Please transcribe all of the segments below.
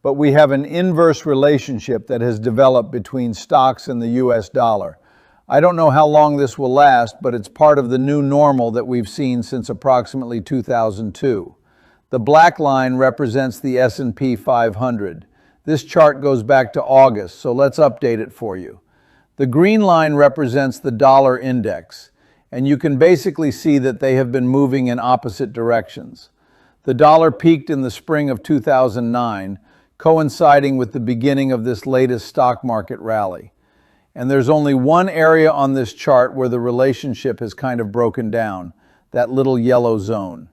but we have an inverse relationship that has developed between stocks and the US dollar. I don't know how long this will last, but it's part of the new normal that we've seen since approximately 2002. The black line represents the S&P 500. This chart goes back to August, so let's update it for you. The green line represents the dollar index, and you can basically see that they have been moving in opposite directions. The dollar peaked in the spring of 2009, coinciding with the beginning of this latest stock market rally. And there's only one area on this chart where the relationship has kind of broken down, that little yellow zone.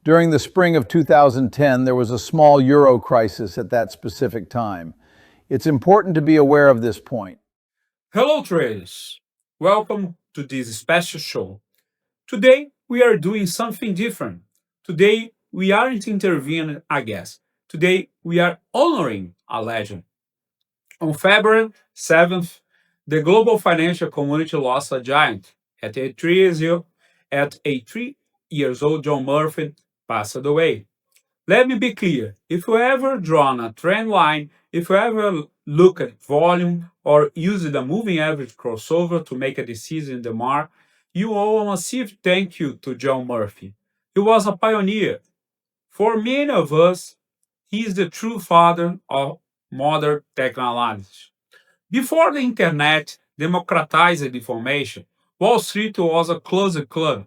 During the spring of 2010, there was a small euro crisis at that specific time. It's important to be aware of this point. Hello traders, welcome to this special show. Today we are doing something different. Today we aren't intervening a guest. Today we are honoring a legend. On February 7th, the global financial community lost a giant. At 3 years old, John Murphy passed away. Let me be clear, if you ever drawn a trend line, if you ever look at volume or used a moving average crossover to make a decision in the market, you owe a massive thank you to John Murphy. He was a pioneer. For many of us, he is the true father of modern technical analysis. Before the internet democratized information, Wall Street was a closed club.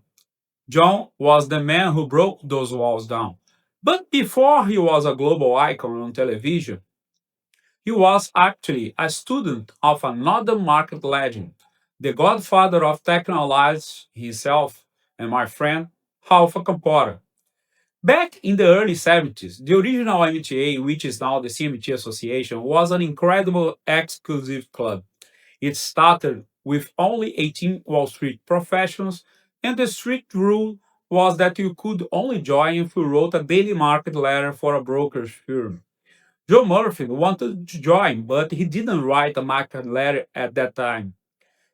John was the man who broke those walls down. But before he was a global icon on television, he was actually a student of another market legend, the godfather of technical analysis himself, and my friend, Ralph Campora. Back in the early 70s, the original MTA, which is now the CMT Association, was an incredible exclusive club. It started with only 18 Wall Street professionals, and the strict rule was that you could only join if you wrote a daily market letter for a brokerage firm. Joe Murphy wanted to join, but he didn't write a market letter at that time.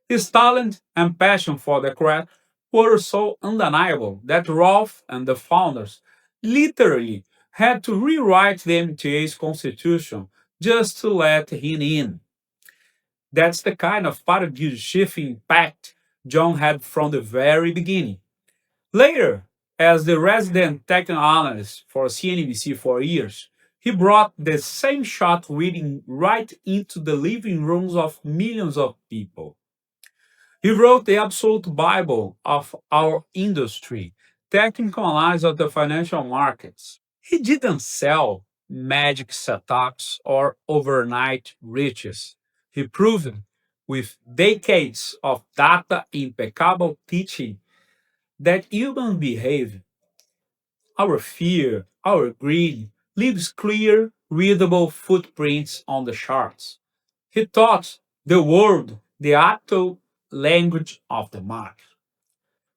His talent and passion for the craft were so undeniable that Ralph and the founders literally had to rewrite the MTA's constitution just to let him in. That's the kind of paradigm shift impact John had from the very beginning. Later, as the resident technical analyst for CNBC for years, he brought the same shot reading right into the living rooms of millions of people. He wrote the absolute Bible of our industry, technical analysis of the financial markets. He didn't sell magic setups or overnight riches. He proved with decades of data impeccable teaching that human behavior, our fear, our greed, leaves clear, readable footprints on the charts. He taught the world the actual language of the market.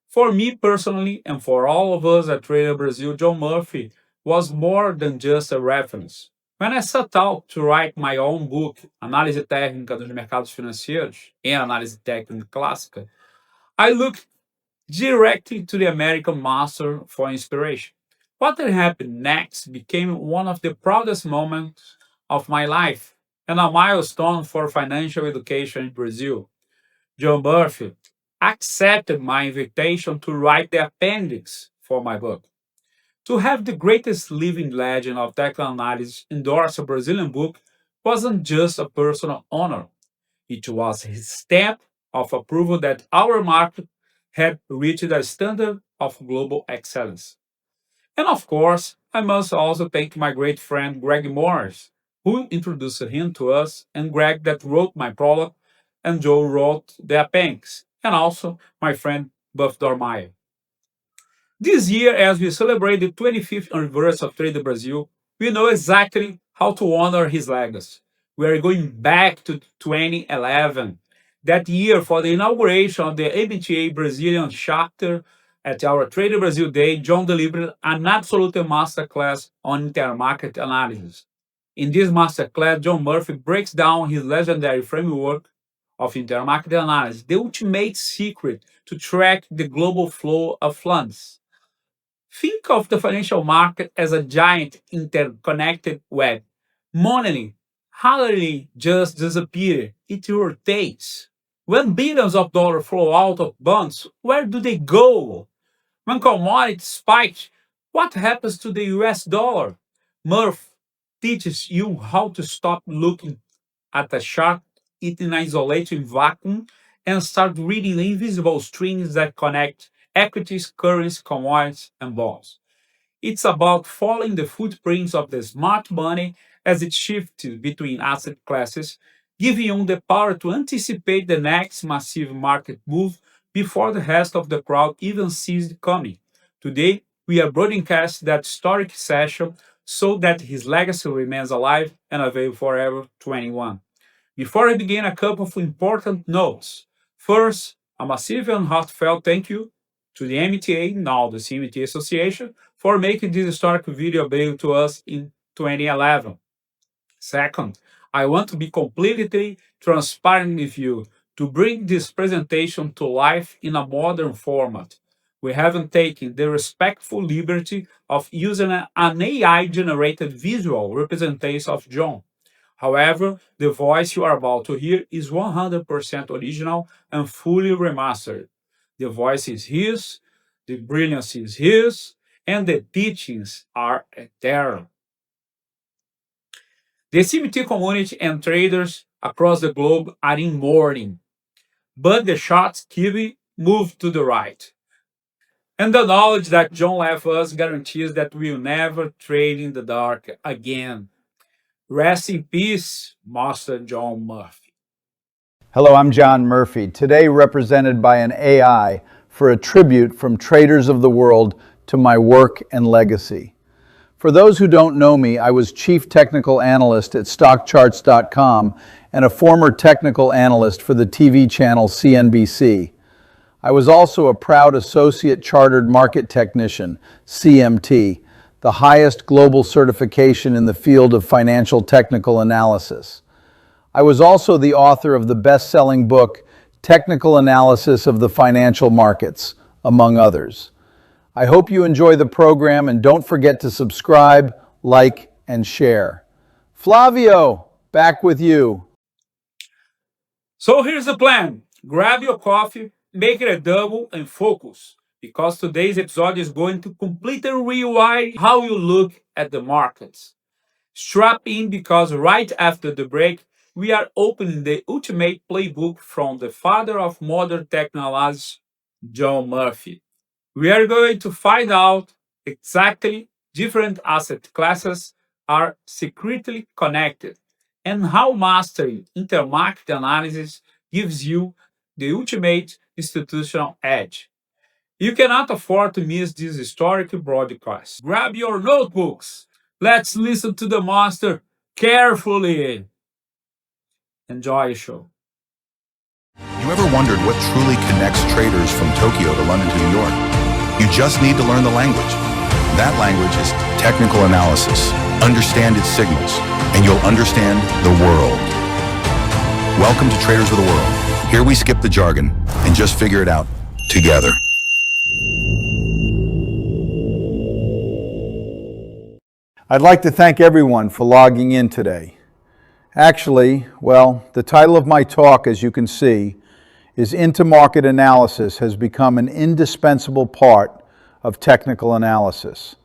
For me personally, and for all of us at Trader Brazil, John Murphy was more than just a reference. When I set out to write my own book, Análise Técnica dos Mercados Financeiros e Análise Técnica Clássica, I looked directly to the American master for inspiration. What had happened next became one of the proudest moments of my life and a milestone for financial education in Brazil. John Murphy accepted my invitation to write the appendix for my book. To have the greatest living legend of technical analysis endorse a Brazilian book wasn't just a personal honor. It was his stamp of approval that our market had reached a standard of global excellence. And of course, I must also thank my great friend Greg Morris, who introduced him to us, and Greg that wrote my prologue, and Joe wrote the appendix, and also my friend Buff Dormeyer. This year, as we celebrate the 25th anniversary of Trader Brazil, we know exactly how to honor his legacy. We are going back to 2011, that year for the inauguration of the MTA Brazilian chapter. At our Trader Brazil Day, John delivered an absolute masterclass on intermarket analysis. In this masterclass, John Murphy breaks down his legendary framework of intermarket analysis, the ultimate secret to track the global flow of funds. Think of the financial market as a giant interconnected web. Money hardly just disappears, it rotates. When billions of dollars flow out of bonds, where do they go? When commodities spike, what happens to the US dollar? Murph teaches you how to stop looking at a chart in isolated vacuum and start reading the invisible strings that connect equities, currencies, commodities, and bonds. It's about following the footprints of the smart money as it shifts between asset classes, giving you the power to anticipate the next massive market move before the rest of the crowd even sees it coming. Today, we are broadcasting that historic session so that his legacy remains alive and available forever 21. Before we begin, a couple of important notes. First, a massive and heartfelt thank you to the MTA, now the CMT Association, for making this historic video available to us in 2011. Second, I want to be completely transparent with you to bring this presentation to life in a modern format. We haven't taken the respectful liberty of using an AI-generated visual representation of John. However, the voice you are about to hear is 100% original and fully remastered. The voice is his, the brilliance is his, and the teachings are eternal. The CMT community and traders across the globe are in mourning, but the shots keep move to the right. And the knowledge that John left us guarantees that we'll never trade in the dark again. Rest in peace, Master John Murphy. Hello, I'm John Murphy, today represented by an AI for a tribute from traders of the world to my work and legacy. For those who don't know me, I was Chief Technical Analyst at StockCharts.com and a former technical analyst for the TV channel CNBC. I was also a proud Associate Chartered Market Technician, CMT, the highest global certification in the field of financial technical analysis. I was also the author of the best-selling book, Technical Analysis of the Financial Markets, among others. I hope you enjoy the program and don't forget to subscribe, like, and share. Flávio, back with you. So here's the plan. Grab your coffee, make it a double, and focus, because today's episode is going to completely rewire how you look at the markets. Strap in, because right after the break, we are opening the ultimate playbook from the father of modern technology, John Murphy. We are going to find out exactly different asset classes are secretly connected and how mastering intermarket analysis gives you the ultimate institutional edge. You cannot afford to miss this historic broadcast. Grab your notebooks. Let's listen to the master carefully. Enjoy the show. You ever wondered what truly connects traders from Tokyo to London to New York? You just need to learn the language. That language is technical analysis. Understand its signals, and you'll understand the world. Welcome to Traders of the World. Here we skip the jargon and just figure it out together. I'd like to thank everyone for logging in today. Actually, well, the title of my talk, as you can see, is Intermarket Analysis has become an indispensable part of technical analysis.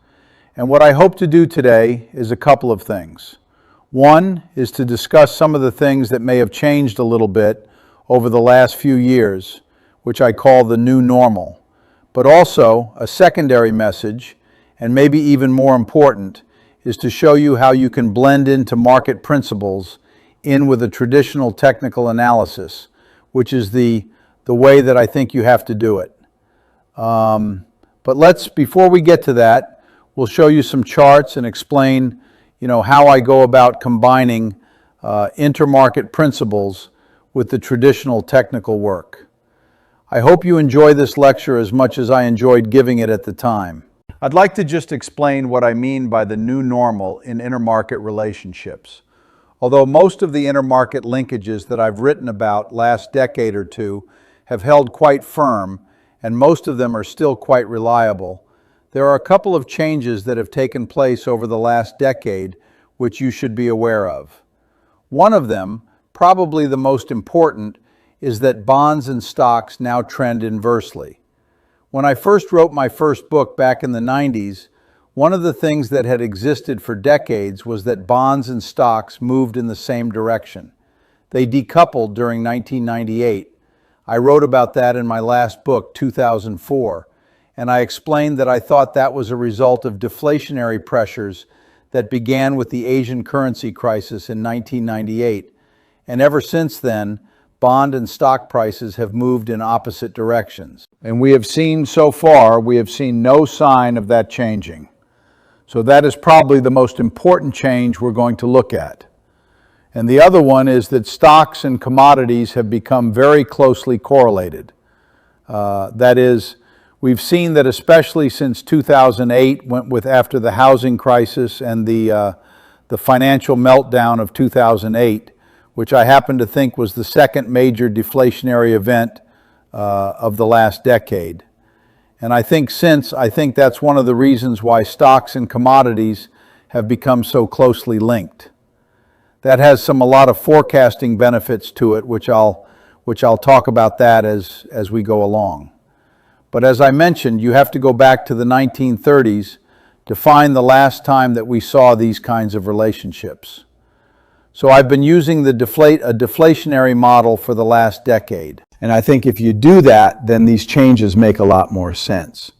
And what I hope to do today is a couple of things. One is to discuss some of the things that may have changed a little bit over the last few years, which I call the new normal. But also, a secondary message, and maybe even more important, is to show you how you can blend into market principles in with a traditional technical analysis, which is the way that I think you have to do it. But before we get to that, we'll show you some charts and explain, how I go about combining intermarket principles with the traditional technical work. I hope you enjoy this lecture as much as I enjoyed giving it at the time. I'd like to just explain what I mean by the new normal in intermarket relationships. Although most of the intermarket linkages that I've written about last decade or two have held quite firm, and most of them are still quite reliable, there are a couple of changes that have taken place over the last decade which you should be aware of. One of them, probably the most important, is that bonds and stocks now trend inversely. When I first wrote my first book back in the 90s, one of the things that had existed for decades was that bonds and stocks moved in the same direction. They decoupled during 1998. I wrote about that in my last book, 2004, and I explained that I thought that was a result of deflationary pressures that began with the Asian currency crisis in 1998. And ever since then, bond and stock prices have moved in opposite directions. And we have seen no sign of that changing. So that is probably the most important change we're going to look at. And the other one is that stocks and commodities have become very closely correlated. That is, we've seen that especially since 2008, after the housing crisis and the financial meltdown of 2008, which I happen to think was the second major deflationary event of the last decade. And I think that's one of the reasons why stocks and commodities have become so closely linked. That has a lot of forecasting benefits to it, which I'll talk about that as we go along. But as I mentioned, you have to go back to the 1930s to find the last time that we saw these kinds of relationships. So I've been using a deflationary model for the last decade. And I think if you do that, then these changes make a lot more sense.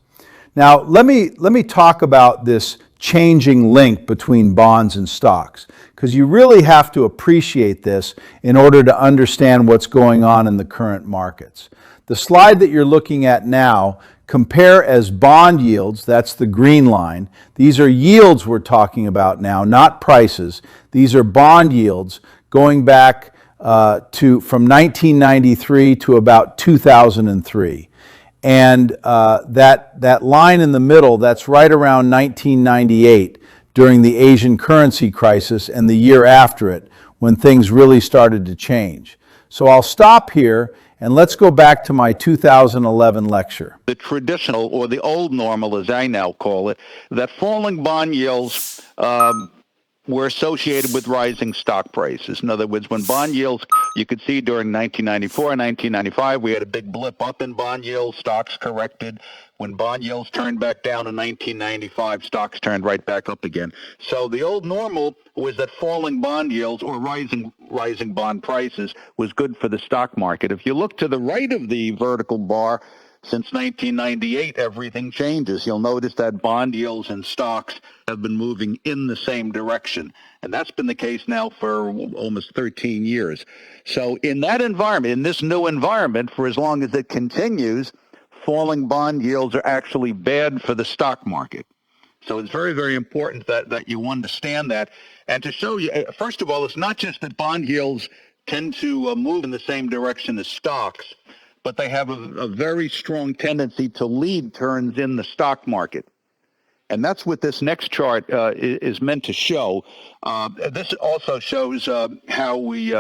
Now, let me talk about this changing link between bonds and stocks, because you really have to appreciate this in order to understand what's going on in the current markets. The slide that you're looking at now, compare as bond yields, that's the green line. These are yields we're talking about now, not prices. These are bond yields going back from 1993 to about 2003. And that line in the middle, that's right around 1998 during the Asian currency crisis and the year after it when things really started to change. So I'll stop here and let's go back to my 2011 lecture. The traditional, or the old normal as I now call it, that falling bond yields were associated with rising stock prices. In other words, when bond yields, you could see during 1994 and 1995, we had a big blip up in bond yields, stocks corrected. When bond yields turned back down in 1995, stocks turned right back up again. So the old normal was that falling bond yields or rising bond prices was good for the stock market. If you look to the right of the vertical bar, since 1998, everything changes. You'll notice that bond yields and stocks have been moving in the same direction. And that's been the case now for almost 13 years. So in that environment, in this new environment, for as long as it continues, falling bond yields are actually bad for the stock market. So it's very, very important that you understand that. And to show you, first of all, it's not just that bond yields tend to move in the same direction as stocks, but they have a very strong tendency to lead turns in the stock market. And that's what this next chart is meant to show. This also shows how we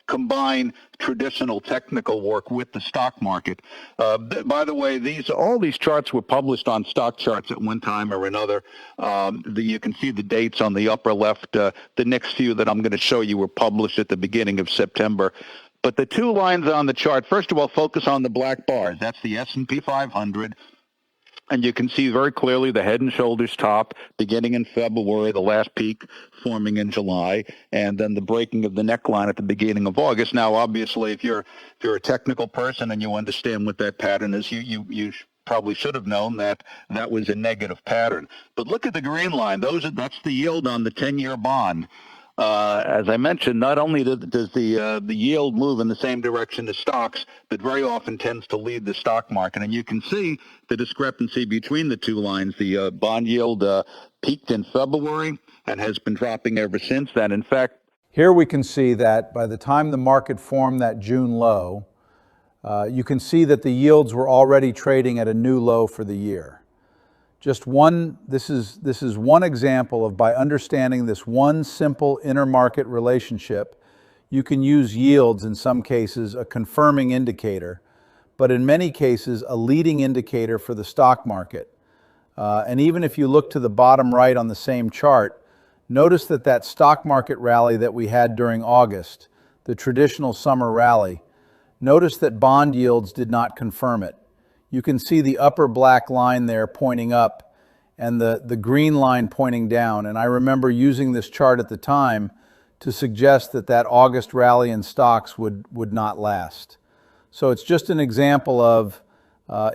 combine traditional technical work with the stock market. By the way, all these charts were published on stock charts at one time or another. You can see the dates on the upper left. The next few that I'm going to show you were published at the beginning of September. But the two lines on the chart, first of all, focus on the black bars. That's the S&P 500. And you can see very clearly the head and shoulders top beginning in February, the last peak forming in July, and then the breaking of the neckline at the beginning of August. Now, obviously, if you're a technical person and you understand what that pattern is, you probably should have known that was a negative pattern. But look at the green line. That's the yield on the 10-year bond. As I mentioned, not only does the yield move in the same direction as stocks, but very often tends to lead the stock market. And you can see the discrepancy between the two lines. The bond yield peaked in February and has been dropping ever since then. In fact, here we can see that by the time the market formed that June low, you can see that the yields were already trading at a new low for the year. This is one example of, by understanding this one simple intermarket relationship, you can use yields in some cases a confirming indicator, but in many cases a leading indicator for the stock market. And even if you look to the bottom right on the same chart, Notice that stock market rally that we had during August, the traditional summer rally, notice that bond yields did not confirm it. You can see the upper black line there pointing up and the green line pointing down. And I remember using this chart at the time to suggest that August rally in stocks would not last. So it's just an example of,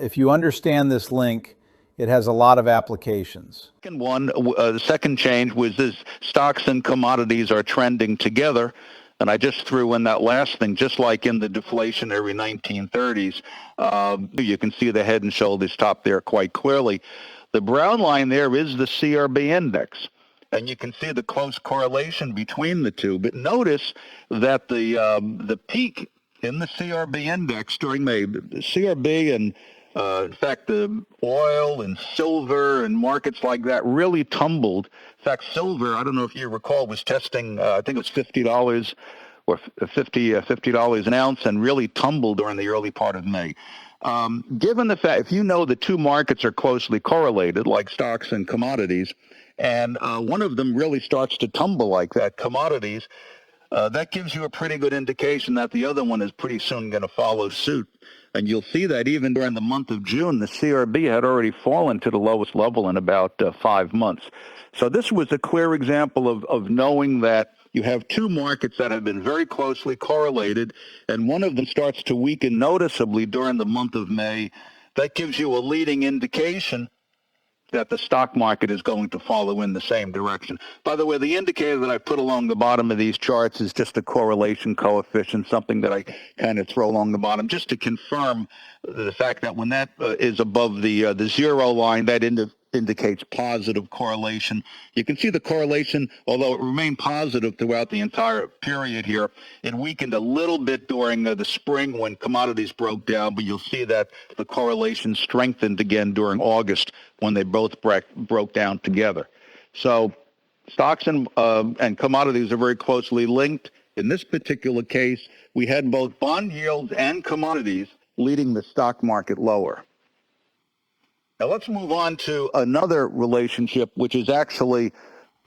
if you understand this link, it has a lot of applications. The second change was this: stocks and commodities are trending together. And I just threw in that last thing, just like in the deflationary 1930s. You can see the head and shoulders top there quite clearly. The brown line there is the CRB index. And you can see the close correlation between the two. But notice that the peak in the CRB index during May, the CRB and in fact, the oil and silver and markets like that really tumbled. In fact, silver, I don't know if you recall, was testing, I think it was $50 or $50 an ounce, and really tumbled during the early part of May. Given the fact, if you know the two markets are closely correlated, like stocks and commodities, and one of them really starts to tumble like that, commodities, that gives you a pretty good indication that the other one is pretty soon going to follow suit. And you'll see that even during the month of June, the CRB had already fallen to the lowest level in about 5 months. So this was a clear example of knowing that you have two markets that have been very closely correlated, and one of them starts to weaken noticeably during the month of May. That gives you a leading indication that the stock market is going to follow in the same direction. By the way, the indicator that I put along the bottom of these charts is just a correlation coefficient, something that I kind of throw along the bottom just to confirm the fact that when that is above the zero line, that indicates positive correlation. You can see the correlation, although it remained positive throughout the entire period here, it weakened a little bit during the spring when commodities broke down, but you'll see that the correlation strengthened again during August when they both broke down together. So stocks and commodities are very closely linked. In this particular case, we had both bond yields and commodities leading the stock market lower. Now let's move on to another relationship, which is actually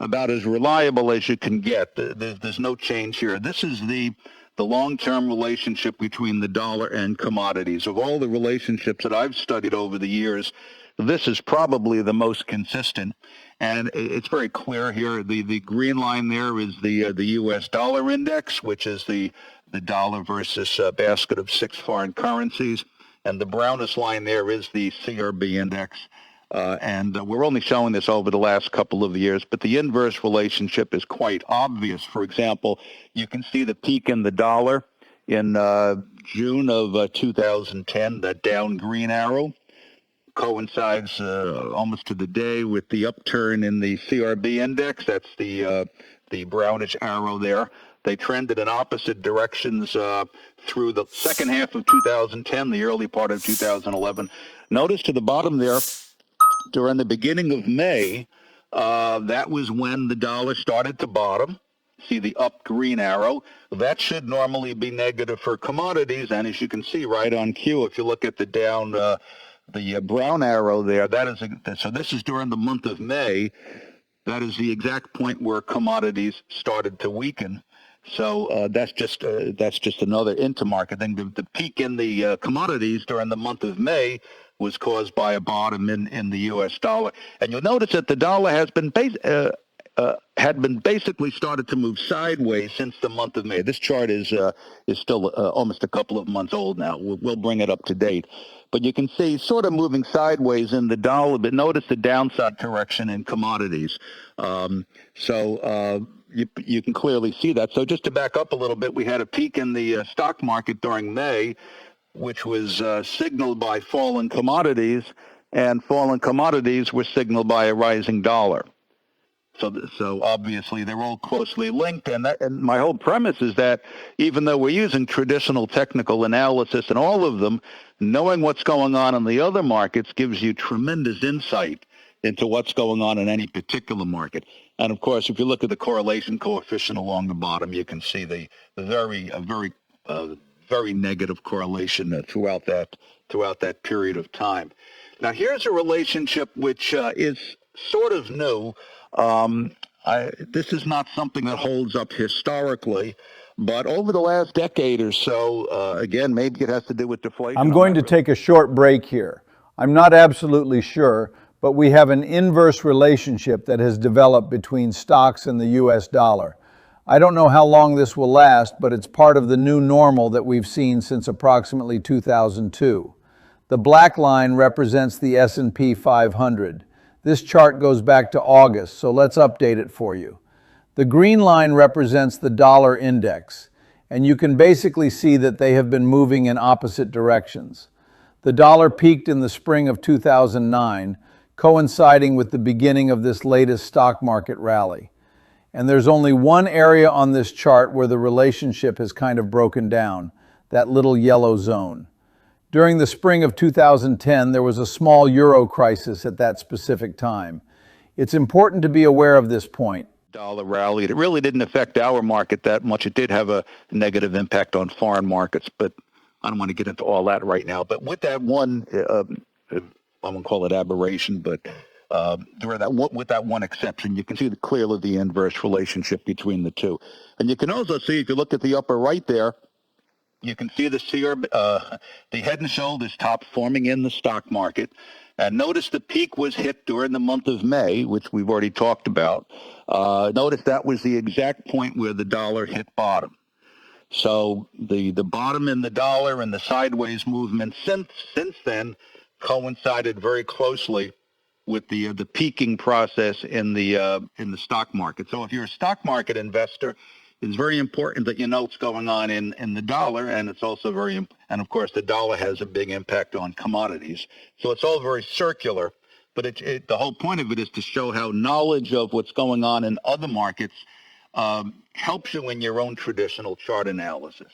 about as reliable as you can get. There's no change here. This is the long-term relationship between the dollar and commodities. Of all the relationships that I've studied over the years, this is probably the most consistent. And it's very clear here. The green line there is the U.S. dollar index, which is the dollar versus a basket of 6 foreign currencies. And the brownish line there is the CRB index. And we're only showing this over the last couple of years, but the inverse relationship is quite obvious. For example, you can see the peak in the dollar in June of 2010, that down green arrow coincides almost to the day with the upturn in the CRB index. That's the brownish arrow there. They trended in opposite directions through the second half of 2010, the early part of 2011. Notice to the bottom there, during the beginning of May, that was when the dollar started to bottom. See the up green arrow. That should normally be negative for commodities, and as you can see right on cue, if you look at the down, the brown arrow there, so this is during the month of May. That is the exact point where commodities started to weaken. So that's just another intermarket thing. The peak in the commodities during the month of May was caused by a bottom in the U.S. dollar. And you'll notice that the dollar has been had been basically started to move sideways since the month of May. This chart is still almost a couple of months old now. We'll bring it up to date. But you can see sort of moving sideways in the dollar, but notice the downside correction in commodities. You can clearly see that. So just to back up a little bit, we had a peak in the stock market during May, which was signaled by falling commodities, and falling commodities were signaled by a rising dollar. So obviously they're all closely linked, and my whole premise is that even though we're using traditional technical analysis in all of them, knowing what's going on in the other markets gives you tremendous insight into what's going on in any particular market. And of course, if you look at the correlation coefficient along the bottom, you can see the very negative correlation throughout that period of time. Now, here's a relationship which is sort of new. This is not something that holds up historically, but over the last decade or so, again, maybe it has to do with deflation. I'm going to take a short break here. I'm not absolutely sure, but we have an inverse relationship that has developed between stocks and the US dollar. I don't know how long this will last, but it's part of the new normal that we've seen since approximately 2002. The black line represents the S&P 500. This chart goes back to August, so let's update it for you. The green line represents the dollar index, and you can basically see that they have been moving in opposite directions. The dollar peaked in the spring of 2009, coinciding with the beginning of this latest stock market rally. And there's only one area on this chart where the relationship has kind of broken down, that little yellow zone. During the spring of 2010, there was a small euro crisis at that specific time. It's important to be aware of this point. Dollar rallied. It really didn't affect our market that much. It did have a negative impact on foreign markets, but I don't want to get into all that right now. But with that one, I won't call it aberration, but with that one exception, you can see clearly the inverse relationship between the two. And you can also see, if you look at the upper right there, you can see the head and shoulders top forming in the stock market. And notice the peak was hit during the month of May, which we've already talked about. Notice that was the exact point where the dollar hit bottom. So the bottom in the dollar and the sideways movement since then coincided very closely with the peaking process in the stock market. So if you're a stock market investor, it's very important that you know what's going on in the dollar, and it's also and of course the dollar has a big impact on commodities. So it's all very circular, but the whole point of it is to show how knowledge of what's going on in other markets helps you in your own traditional chart analysis.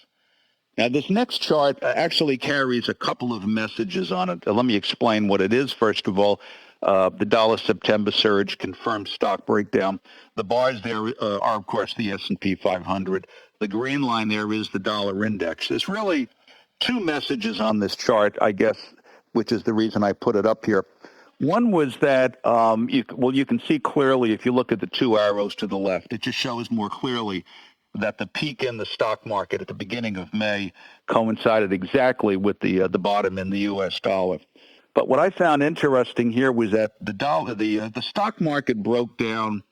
Now, this next chart actually carries a couple of messages on it. Let me explain what it is. First of all, the dollar September surge confirmed stock breakdown. The bars there are, of course, the S&P 500. The green line there is the dollar index. There's really two messages on this chart, I guess, which is the reason I put it up here. One was that, you can see clearly if you look at the two arrows to the left, it just shows more clearly that the peak in the stock market at the beginning of May coincided exactly with the bottom in the U.S. dollar. But what I found interesting here was that the stock market broke down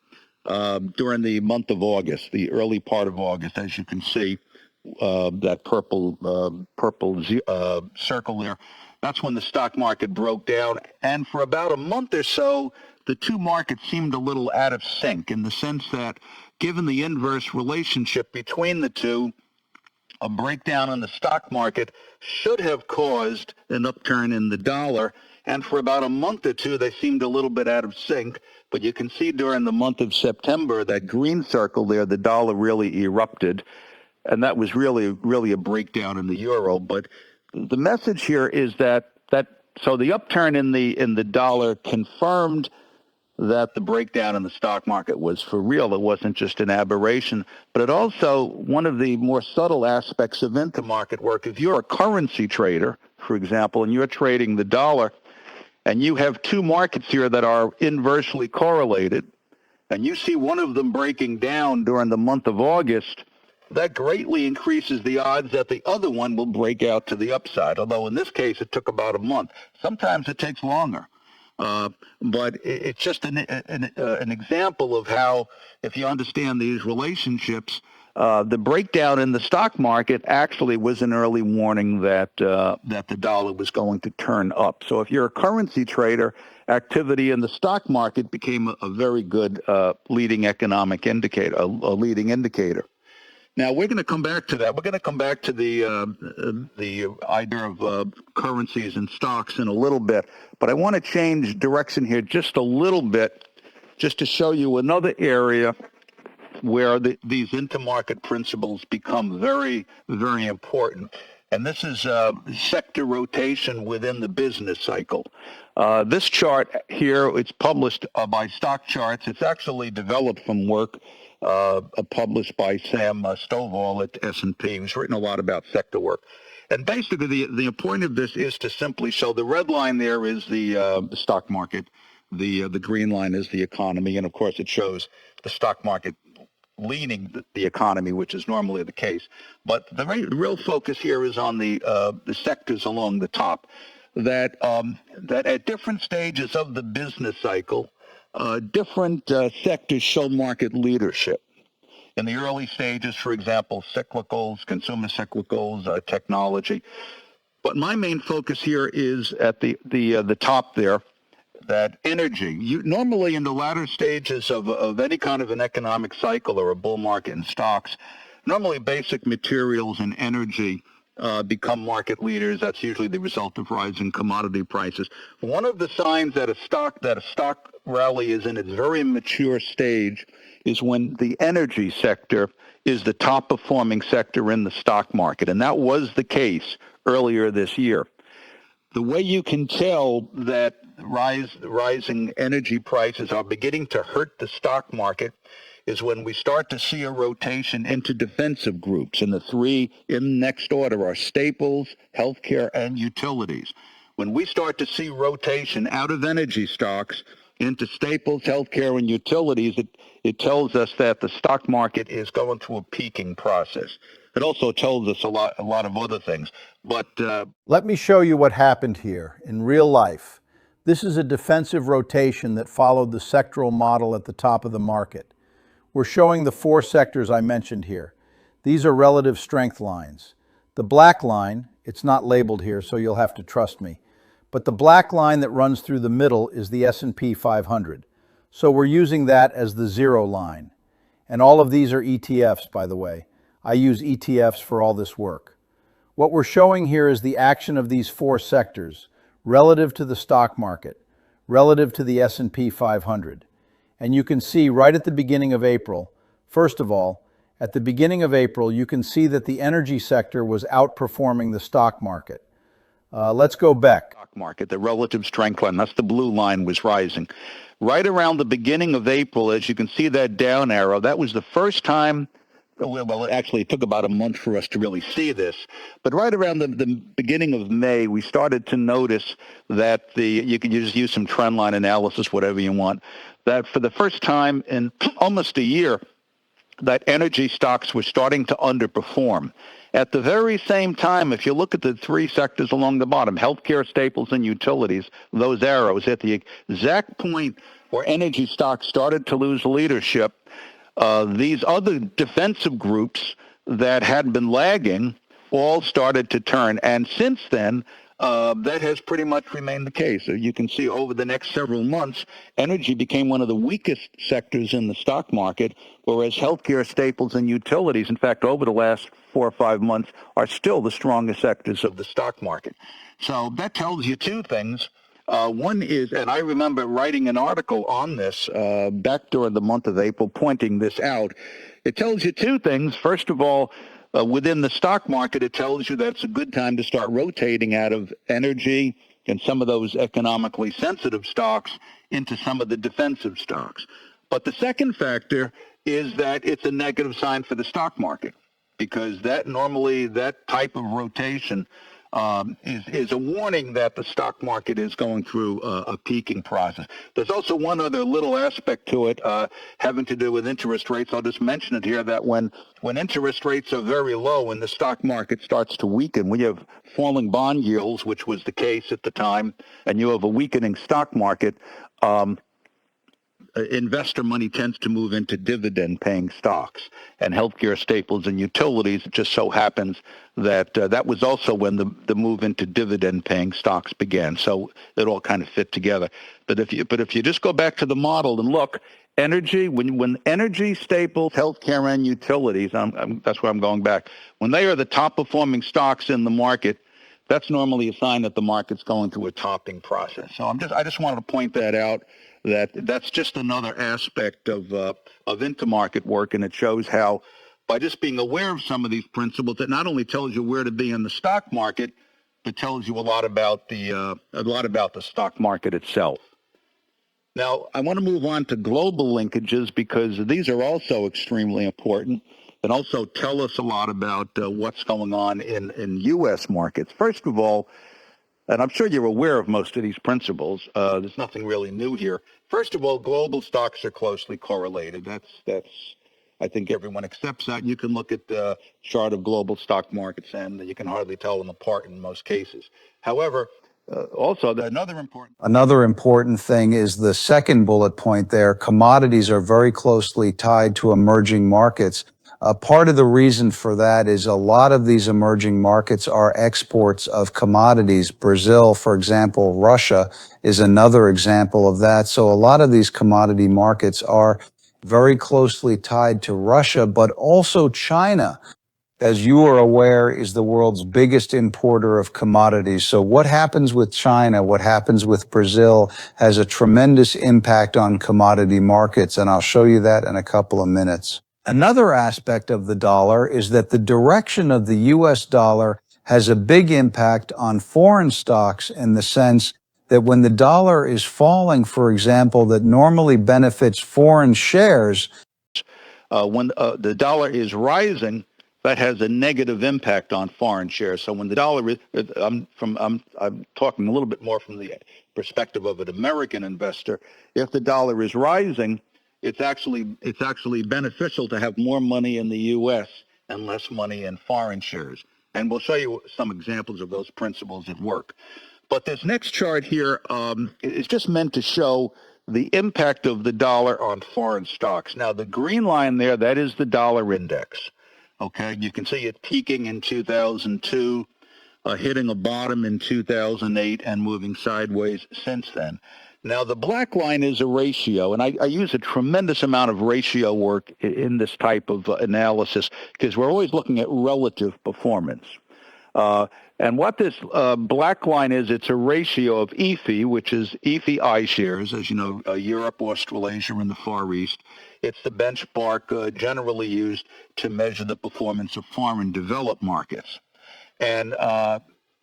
during the month of August, the early part of August, as you can see, that purple circle there. That's when the stock market broke down. And for about a month or so, the two markets seemed a little out of sync in the sense that, given the inverse relationship between the two, a breakdown in the stock market should have caused an upturn in the dollar. And for about a month or two, they seemed a little bit out of sync. But you can see during the month of September, that green circle there, the dollar really erupted. And that was really a breakdown in the euro. But the message here is that so the upturn in the dollar confirmed that the breakdown in the stock market was for real. It wasn't just an aberration, but it also, one of the more subtle aspects of intermarket work, if you're a currency trader, for example, and you're trading the dollar, and you have two markets here that are inversely correlated, and you see one of them breaking down during the month of August, that greatly increases the odds that the other one will break out to the upside, although in this case it took about a month. Sometimes it takes longer. But it's just an example of how, if you understand these relationships, the breakdown in the stock market actually was an early warning that the dollar was going to turn up. So if you're a currency trader, activity in the stock market became a very good leading economic indicator, a leading indicator. Now, we're going to come back to that. We're going to come back to the idea of currencies and stocks in a little bit. But I want to change direction here just a little bit, just to show you another area where these intermarket principles become very, very important. And this is sector rotation within the business cycle. This chart here, it's published by Stock Charts. It's actually developed from work published by Sam Stovall at S&P, who's written a lot about sector work. And basically, the point of this is to simply show the red line there is the stock market. The green line is the economy, and of course it shows the stock market leaning the economy, which is normally the case. But the real focus here is on the sectors along the top that at different stages of the business cycle, different sectors show market leadership. In the early stages, for example, cyclicals, consumer cyclicals, technology. But my main focus here is at the top there, that energy. Normally in the latter stages of any kind of an economic cycle or a bull market in stocks, normally basic materials and energy become market leaders. That's usually the result of rising commodity prices. One of the signs that a stock rally is in its very mature stage is when the energy sector is the top performing sector in the stock market, and that was the case earlier this year. The way you can tell that rising energy prices are beginning to hurt the stock market is when we start to see a rotation into defensive groups. And the three in next order are staples, healthcare, and utilities. When we start to see rotation out of energy stocks into staples, healthcare, and utilities, it tells us that the stock market is going through a peaking process. It also tells us a lot of other things. But let me show you what happened here in real life. This is a defensive rotation that followed the sectoral model at the top of the market. We're showing the four sectors I mentioned here. These are relative strength lines. The black line, it's not labeled here, so you'll have to trust me, but the black line that runs through the middle is the S&P 500. So we're using that as the zero line. And all of these are ETFs, by the way. I use ETFs for all this work. What we're showing here is the action of these four sectors relative to the stock market, relative to the S&P 500. And you can see right at the beginning of April, first of all, at the beginning of April, you can see that the energy sector was outperforming the stock market. Let's go back. Stock market, the relative strength line, that's the blue line, was rising. Right around the beginning of April, as you can see that down arrow, that was the first time. Well, actually, it took about a month for us to really see this. But right around the beginning of May, we started to notice that you can just use some trend line analysis, whatever you want, that for the first time in almost a year, that energy stocks were starting to underperform. At the very same time, if you look at the three sectors along the bottom, healthcare, staples, and utilities, those arrows, at the exact point where energy stocks started to lose leadership, these other defensive groups that had been lagging all started to turn. And since then, that has pretty much remained the case. So you can see over the next several months, energy became one of the weakest sectors in the stock market, whereas healthcare, staples, and utilities, in fact, over the last 4 or 5 months, are still the strongest sectors of the stock market. So that tells you two things. One is, and I remember writing an article on this back during the month of April, pointing this out. It tells you two things. First of all, within the stock market, it tells you that it's a good time to start rotating out of energy and some of those economically sensitive stocks into some of the defensive stocks. But the second factor is that it's a negative sign for the stock market, because that type of rotation is a warning that the stock market is going through a peaking process. There's also one other little aspect to it having to do with interest rates. I'll just mention it here, that when interest rates are very low and the stock market starts to weaken, when you have falling bond yields, which was the case at the time, and you have a weakening stock market, investor money tends to move into dividend-paying stocks, and healthcare, staples, and utilities. It just so happens that that was also when the move into dividend-paying stocks began. So it all kind of fit together. But if you just go back to the model and look, energy, when energy, staples, healthcare, and utilities, that's where I'm going back, when they are the top-performing stocks in the market, that's normally a sign that the market's going through a topping process. So I just wanted to point that out. That's just another aspect of intermarket work, and it shows how, by just being aware of some of these principles, it not only tells you where to be in the stock market, but tells you a lot about the stock market itself. Now, I want to move on to global linkages, because these are also extremely important and also tell us a lot about what's going on in U.S. markets. First of all, and I'm sure you're aware of most of these principles. There's nothing really new here. First of all, global stocks are closely correlated. That's I think everyone accepts that. You can look at the chart of global stock markets, and you can hardly tell them apart in most cases. However, also another important thing is the second bullet point there. Commodities are very closely tied to emerging markets. Part of the reason for that is a lot of these emerging markets are exports of commodities. Brazil, for example, Russia is another example of that. So a lot of these commodity markets are very closely tied to Russia, but also China, as you are aware, is the world's biggest importer of commodities. So what happens with China, what happens with Brazil has a tremendous impact on commodity markets, and I'll show you that in a couple of minutes. Another aspect of the dollar is that the direction of the US dollar has a big impact on foreign stocks in the sense that when the dollar is falling, for example, that normally benefits foreign shares. When the dollar is rising, that has a negative impact on foreign shares. So when the dollar is, I'm talking a little bit more from the perspective of an American investor. If the dollar is rising, it's actually beneficial to have more money in the U.S. and less money in foreign shares. And we'll show you some examples of those principles at work. But this next chart here is just meant to show the impact of the dollar on foreign stocks. Now, the green line there, that is the dollar index. Okay, you can see it peaking in 2002, hitting a bottom in 2008, and moving sideways since then. Now, the black line is a ratio, and I use a tremendous amount of ratio work in this type of analysis because we're always looking at relative performance. And what this black line is, it's a ratio of EFI, which is EFI iShares, as you know, Europe, Australasia, and the Far East. It's the benchmark generally used to measure the performance of foreign developed markets. And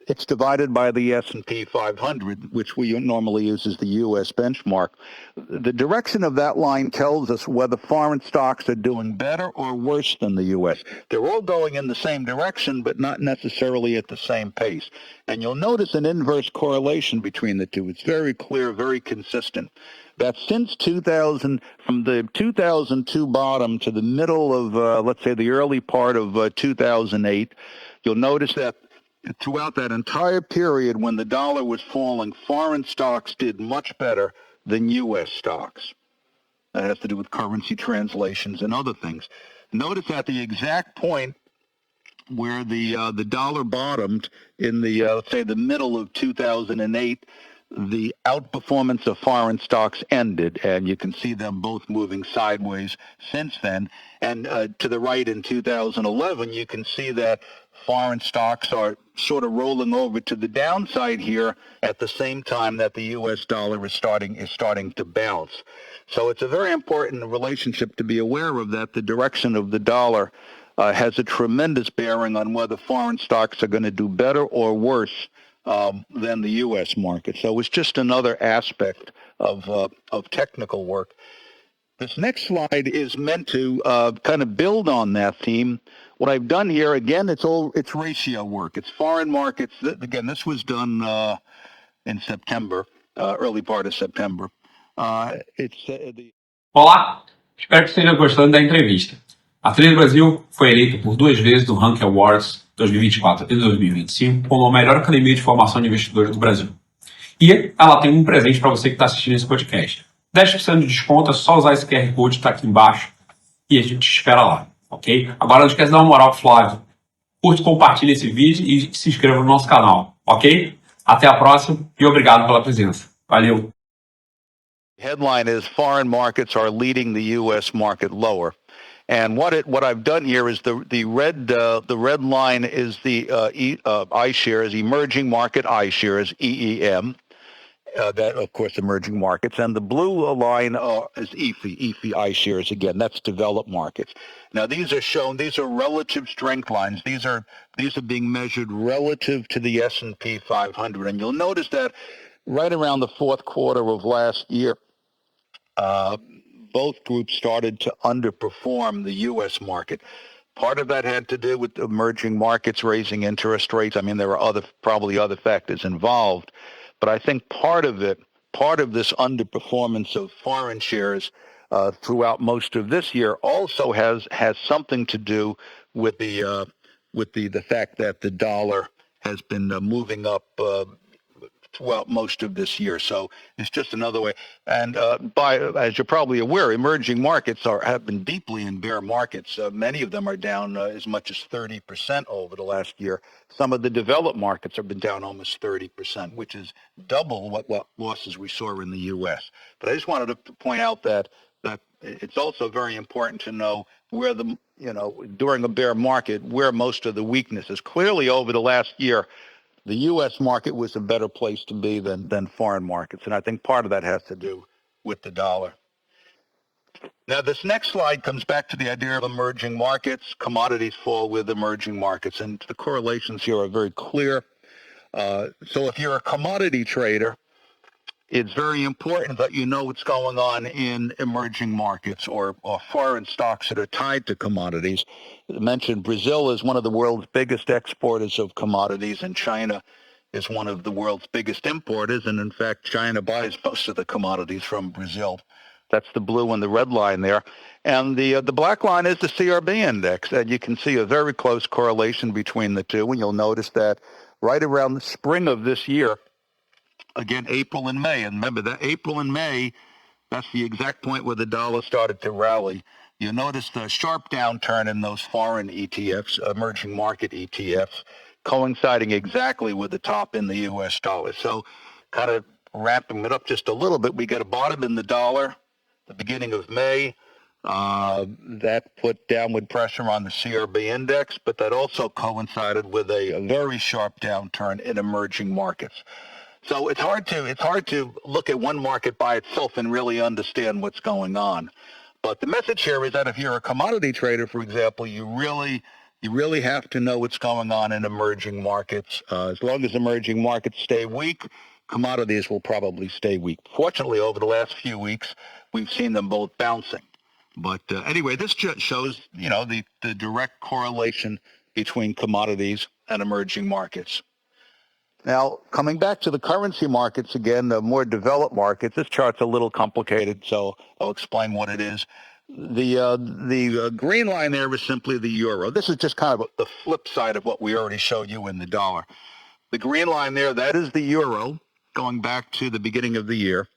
it's divided by the S&P 500, which we normally use as the U.S. benchmark. The direction of that line tells us whether foreign stocks are doing better or worse than the U.S. They're all going in the same direction, but not necessarily at the same pace. And you'll notice an inverse correlation between the two. It's very clear, very consistent. That since 2000, from the 2002 bottom to the middle of, let's say, the early part of 2008, you'll notice that throughout that entire period when the dollar was falling, foreign stocks did much better than U.S. stocks. That has to do with currency translations and other things. Notice at the exact point where the dollar bottomed in the, let's say, the middle of 2008, the outperformance of foreign stocks ended, and you can see them both moving sideways since then. And to the right in 2011, you can see that foreign stocks are sort of rolling over to the downside here at the same time that the U.S. dollar is starting to bounce. So it's a very important relationship to be aware of, that the direction of the dollar has a tremendous bearing on whether foreign stocks are going to do better or worse than the U.S. market. So it's just another aspect of technical work. This next slide is meant to kind of build on that theme. What I've done here, again, it's ratio work. It's foreign markets. Again, this was done in September, early part of September. Olá, espero que esteja gostando da entrevista. A Trade Brasil foi eleita por 2 vezes no Rank Awards 2024 e 2025 como a melhor academia de formação de investidores do Brasil. E ela tem um presente para você que está assistindo esse podcast. 10% de desconto, é só usar esse QR Code que está aqui embaixo e a gente te espera lá, ok? Agora não esquece de dar uma moral pro Flávio. Curte, compartilhe esse vídeo e se inscreva no nosso canal, ok? Até a próxima e obrigado pela presença. Valeu! Headline is foreign markets are leading the U.S. market lower. And what I've done here is the red line is the iShares, emerging market iShares, EEM. That, of course, emerging markets. And the blue line is EFI iShares. Again, that's developed markets. Now, these are relative strength lines. These are being measured relative to the S&P 500. And you'll notice that right around the fourth quarter of last year, both groups started to underperform the U.S. market. Part of that had to do with emerging markets raising interest rates. I mean, there are probably other factors involved, but I think part of this underperformance of foreign shares throughout most of this year also has something to do with the fact that the dollar has been moving up throughout most of this year. So it's just another way. And as you're probably aware, emerging markets have been deeply in bear markets. Many of them are down as much as 30% over the last year. Some of the developed markets have been down almost 30%, which is double what losses we saw in the U.S. But I just wanted to point out that it's also very important to know where during a bear market, where most of the weakness is. Clearly over the last year, the U.S. market was a better place to be than foreign markets, and I think part of that has to do with the dollar. Now, this next slide comes back to the idea of emerging markets. Commodities fall with emerging markets, and the correlations here are very clear. So if you're a commodity trader, it's very important that you know what's going on in emerging markets or foreign stocks that are tied to commodities. I mentioned Brazil is one of the world's biggest exporters of commodities, and China is one of the world's biggest importers. And in fact, China buys most of the commodities from Brazil. That's the blue and the red line there. And the black line is the CRB index. And you can see a very close correlation between the two. And you'll notice that right around the spring of this year, again, April and May. And remember that April and May, that's the exact point where the dollar started to rally. You notice the sharp downturn in those foreign ETFs, emerging market ETFs, coinciding exactly with the top in the U.S. dollar. So kind of ramping it up just a little bit, we get a bottom in the dollar, the beginning of May. That put downward pressure on the CRB index, but that also coincided with a very sharp downturn in emerging markets. So it's hard to look at one market by itself and really understand what's going on. But the message here is that if you're a commodity trader, for example, you really have to know what's going on in emerging markets. As long as emerging markets stay weak, commodities will probably stay weak. Fortunately, over the last few weeks, we've seen them both bouncing. But anyway, this just shows, the direct correlation between commodities and emerging markets. Now, coming back to the currency markets again, the more developed markets, this chart's a little complicated, so I'll explain what it is. The green line there is simply the euro. This is just kind of the flip side of what we already showed you in the dollar. The green line there, that is the euro, going back to the beginning of the year.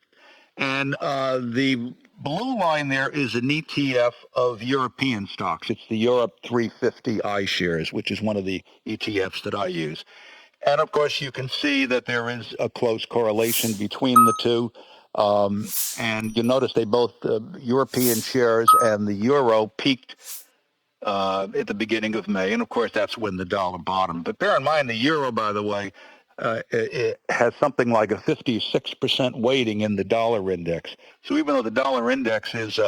And the blue line there is an ETF of European stocks. It's the Europe 350 iShares, which is one of the ETFs that I use. And of course, you can see that there is a close correlation between the two. And you notice they both, European shares and the euro peaked at the beginning of May. And of course, that's when the dollar bottomed. But bear in mind, the euro, by the way, it has something like a 56% weighting in the dollar index. So even though the dollar index is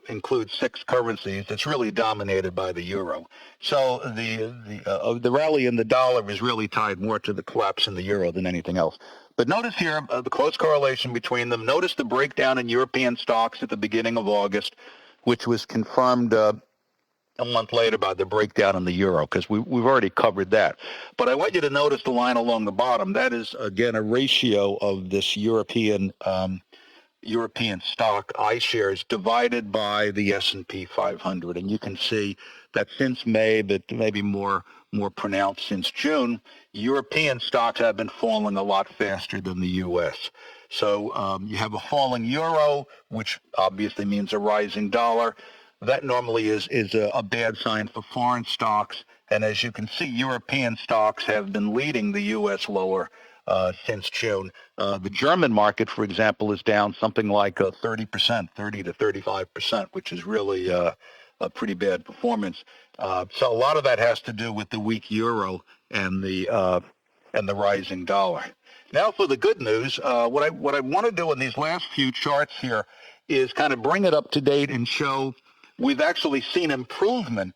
includes 6 currencies, it's really dominated by the euro. So the rally in the dollar is really tied more to the collapse in the euro than anything else. But notice here the close correlation between them. Notice the breakdown in European stocks at the beginning of August, which was confirmed a month later by the breakdown in the euro, because we've already covered that. But I want you to notice the line along the bottom. That is, again, a ratio of this European stock iShares divided by the S&P 500. And you can see that since May, but maybe more pronounced since June, European stocks have been falling a lot faster than the U.S. So you have a falling euro, which obviously means a rising dollar. That normally is a bad sign for foreign stocks. And as you can see, European stocks have been leading the U.S. lower since June. The German market, for example, is down something like 30%, 30 to 35%, which is really a pretty bad performance. So a lot of that has to do with the weak euro and the rising dollar. Now for the good news, what I want to do in these last few charts here is kind of bring it up to date and show we've actually seen improvement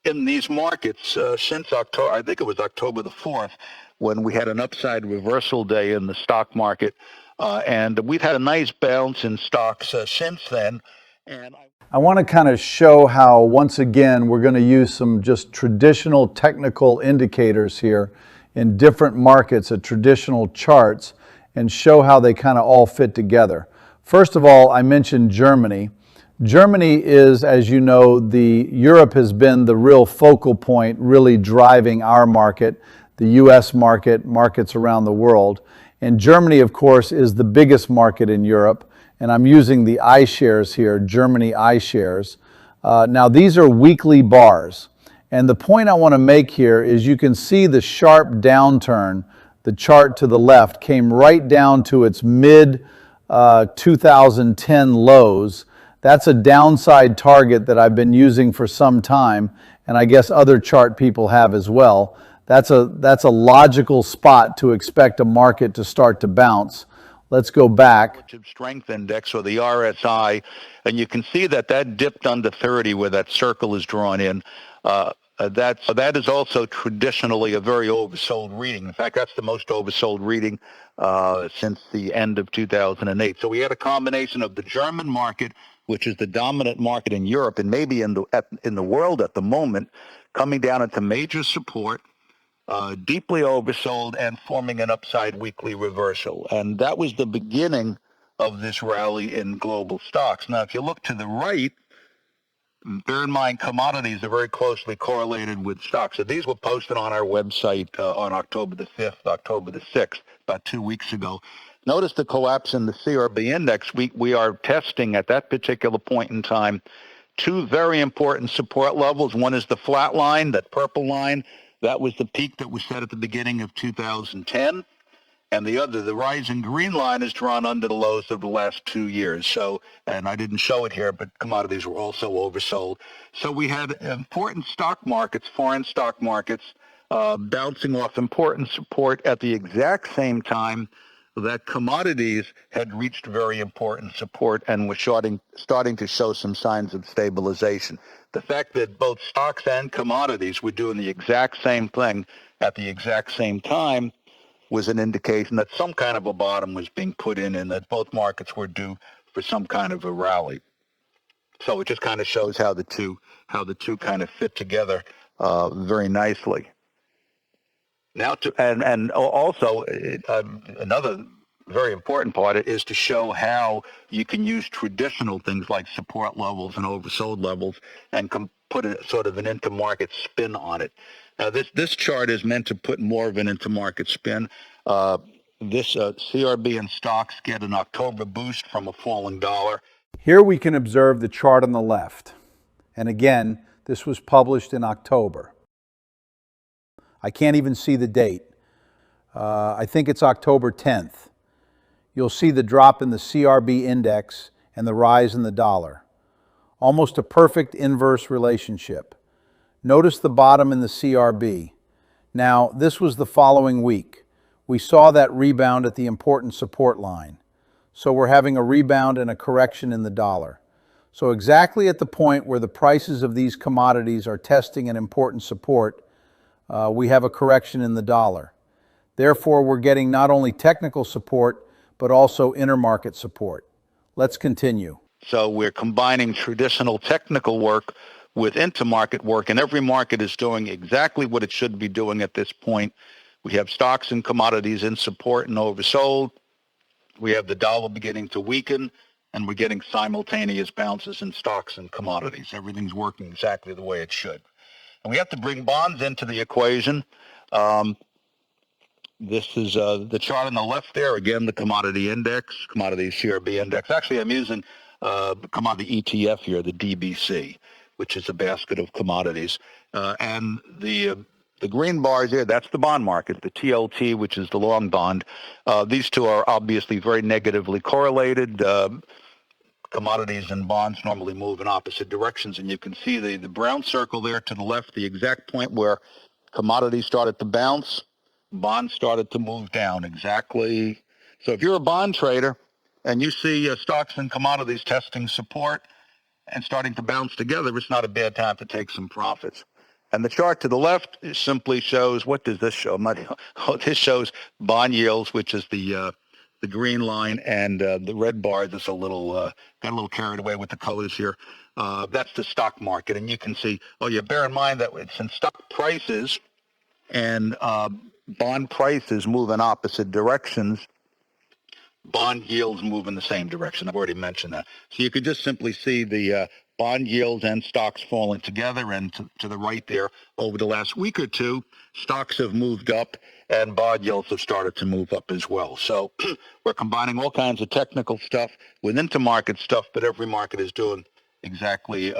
in these markets since October. I think it was October the 4th when we had an upside reversal day in the stock market. And we've had a nice bounce in stocks since then. And I want to kind of show how, once again, we're going to use some just traditional technical indicators here in different markets, traditional charts, and show how they kind of all fit together. First of all, I mentioned Germany. Germany is, as you know, Europe has been the real focal point, really driving our market, the US market, markets around the world. And Germany, of course, is the biggest market in Europe. And I'm using the iShares here, Germany iShares. Now, these are weekly bars. And the point I want to make here is you can see the sharp downturn. The chart to the left came right down to its mid 2010 lows. That's a downside target that I've been using for some time, and I guess other chart people have as well. That's a logical spot to expect a market to start to bounce. Let's go back. Relative Strength Index, or the RSI, and you can see that dipped under 30 where that circle is drawn in. That is also traditionally a very oversold reading. In fact, that's the most oversold reading since the end of 2008. So we had a combination of the German market, which is the dominant market in Europe and maybe in the world at the moment, coming down into major support, deeply oversold, and forming an upside weekly reversal. And that was the beginning of this rally in global stocks. Now, if you look to the right, bear in mind commodities are very closely correlated with stocks. So these were posted on our website on October the 5th, October the 6th, about 2 weeks ago. Notice the collapse in the CRB index. We are testing at that particular point in time two very important support levels. One is the flat line, that purple line. That was the peak that was set at the beginning of 2010. And the other, the rising green line, is drawn under the lows of the last 2 years. So, and I didn't show it here, but commodities were also oversold. So we had important stock markets, foreign stock markets, bouncing off important support at the exact same time that commodities had reached very important support and were starting to show some signs of stabilization. The fact that both stocks and commodities were doing the exact same thing at the exact same time was an indication that some kind of a bottom was being put in and that both markets were due for some kind of a rally. So it just kind of shows how the two kind of fit together very nicely. Now, also another very important part is to show how you can use traditional things like support levels and oversold levels and put a sort of an intermarket spin on it. Now, this chart is meant to put more of an intermarket spin. This CRB and stocks get an October boost from a falling dollar. Here we can observe the chart on the left. And again, this was published in October. I can't even see the date. I think it's October 10th. You'll see the drop in the CRB index and the rise in the dollar. Almost a perfect inverse relationship. Notice the bottom in the CRB. Now, this was the following week. We saw that rebound at the important support line. So we're having a rebound and a correction in the dollar. So exactly at the point where the prices of these commodities are testing an important support, we have a correction in the dollar. Therefore, we're getting not only technical support, but also intermarket support. Let's continue. So we're combining traditional technical work with intermarket work, and every market is doing exactly what it should be doing at this point. We have stocks and commodities in support and oversold. We have the dollar beginning to weaken, and we're getting simultaneous bounces in stocks and commodities. Everything's working exactly the way it should. And we have to bring bonds into the equation. This is the chart on the left there. Again, the commodity index, commodity CRB index. Actually, I'm using commodity ETF here, the DBC, which is a basket of commodities. And the green bars here, that's the bond market, the TLT, which is the long bond. These two are obviously very negatively correlated. Commodities and bonds normally move in opposite directions, and you can see the brown circle there to the left, the exact point where commodities started to bounce, bonds started to move down exactly. So if you're a bond trader and you see stocks and commodities testing support and starting to bounce together, it's not a bad time to take some profits. And the chart to the left simply shows, what does this show? This shows bond yields, which is the the green line, and the red bar that's got a little carried away with the colors here. That's the stock market, and you can see. Oh, yeah. Bear in mind that it's in stock prices and bond prices move in opposite directions. Bond yields move in the same direction. I've already mentioned that. So you could just simply see the bond yields and stocks falling together, and to the right there, over the last week or two, stocks have moved up and bond yields have started to move up as well. So we're combining all kinds of technical stuff with intermarket stuff, but every market is doing exactly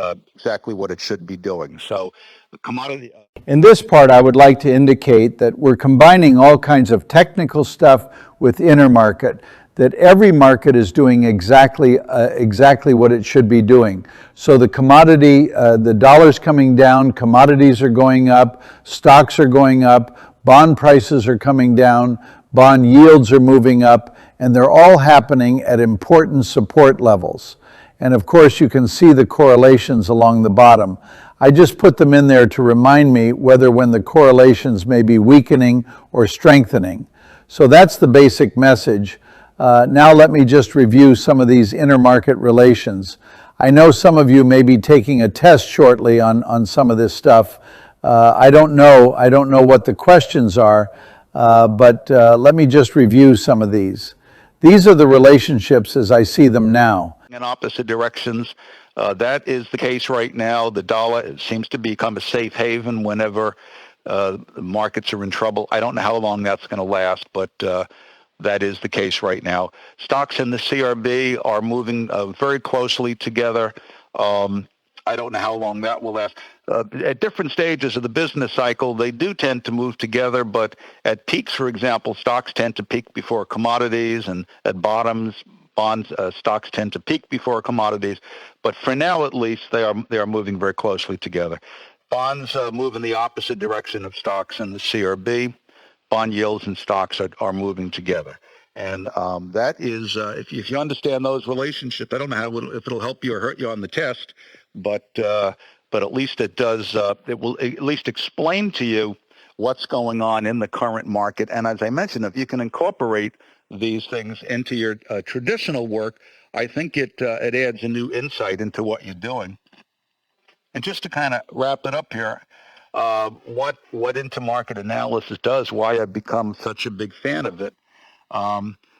what it should be doing. So the commodity... In this part, I would like to indicate that we're combining all kinds of technical stuff with intermarket, that every market is doing exactly what it should be doing. So the commodity, the dollar's coming down, commodities are going up, stocks are going up, bond prices are coming down, bond yields are moving up, and they're all happening at important support levels. And of course, you can see the correlations along the bottom. I just put them in there to remind me whether when the correlations may be weakening or strengthening. So that's the basic message. Now let me just review some of these intermarket relations. I know some of you may be taking a test shortly on some of this stuff. I don't know what the questions are, but let me just review some of these. These are the relationships as I see them now. In opposite directions. That is the case right now. The dollar seems to become a safe haven whenever the markets are in trouble. I don't know how long that's going to last, but that is the case right now. Stocks in the CRB are moving very closely together. I don't know how long that will last. At different stages of the business cycle, they do tend to move together, but at peaks, for example, stocks tend to peak before commodities, and at bottoms, stocks tend to peak before commodities. But for now, at least, they are moving very closely together. Bonds move in the opposite direction of stocks in the CRB. Bond yields and stocks are moving together. And that is, if you understand those relationships, I don't know if it'll help you or hurt you on the test, but at least it does. It will at least explain to you what's going on in the current market. And as I mentioned, if you can incorporate these things into your traditional work, I think it adds a new insight into what you're doing. And just to kind of wrap it up here, what intermarket analysis does, why I've become such a big fan of it.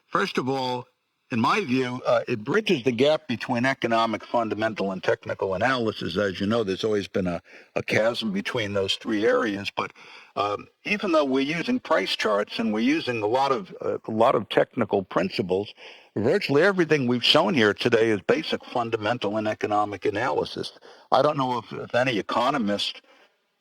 First of all, in my view, it bridges the gap between economic, fundamental, and technical analysis. As you know, there's always been a chasm between those three areas. But even though we're using price charts and we're using a lot of technical principles, virtually everything we've shown here today is basic fundamental and economic analysis. I don't know if any economist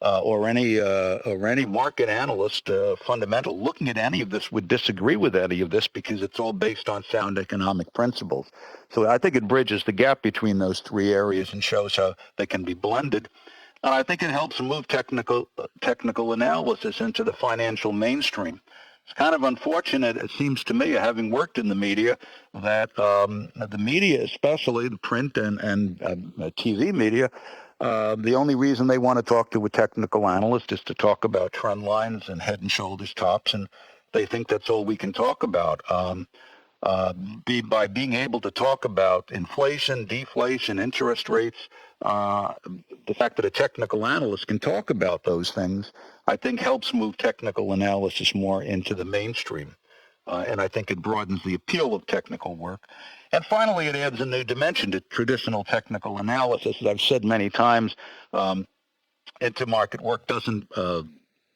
or any market analyst, fundamental, looking at any of this would disagree with any of this, because it's all based on sound economic principles. So I think it bridges the gap between those three areas and shows how they can be blended. And I think it helps move technical analysis into the financial mainstream. It's kind of unfortunate, it seems to me, having worked in the media, that the media, especially the print and TV media, the only reason they want to talk to a technical analyst is to talk about trend lines and head and shoulders tops, and they think that's all we can talk about. By being able to talk about inflation, deflation, interest rates, the fact that a technical analyst can talk about those things, I think helps move technical analysis more into the mainstream. And I think it broadens the appeal of technical work. And finally, it adds a new dimension to traditional technical analysis. As I've said many times, intermarket work doesn't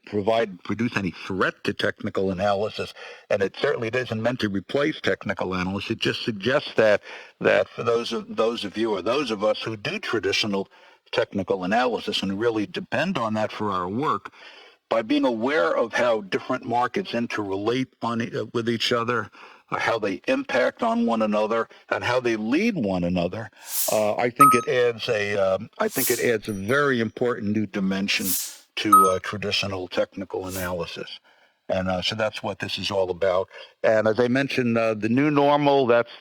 produce any threat to technical analysis, and it certainly isn't meant to replace technical analysis. It just suggests that for those of you or those of us who do traditional technical analysis and really depend on that for our work, by being aware of how different markets interrelate with each other, how they impact on one another, and how they lead one another, I think it adds a very important new dimension to traditional technical analysis. And so that's what this is all about. And as I mentioned, the new normal, those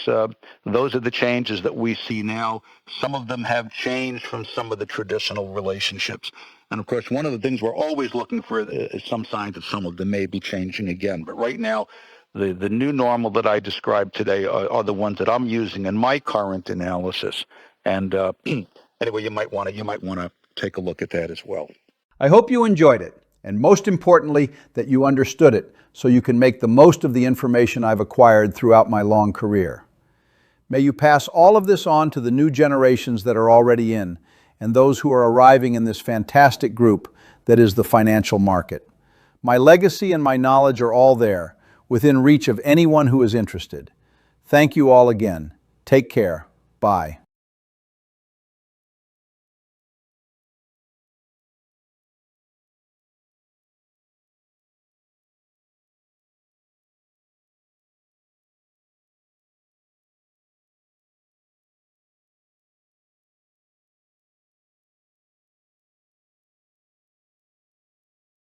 are the changes that we see now. Some of them have changed from some of the traditional relationships. And of course, one of the things we're always looking for is some signs that some of them may be changing again. But right now, The new normal that I described today are the ones that I'm using in my current analysis. And anyway, you might want to take a look at that as well. I hope you enjoyed it, and most importantly, that you understood it so you can make the most of the information I've acquired throughout my long career. May you pass all of this on to the new generations that are already in, and those who are arriving in this fantastic group that is the financial market. My legacy and my knowledge are all there, within reach of anyone who is interested. Thank you all again. Take care. Bye.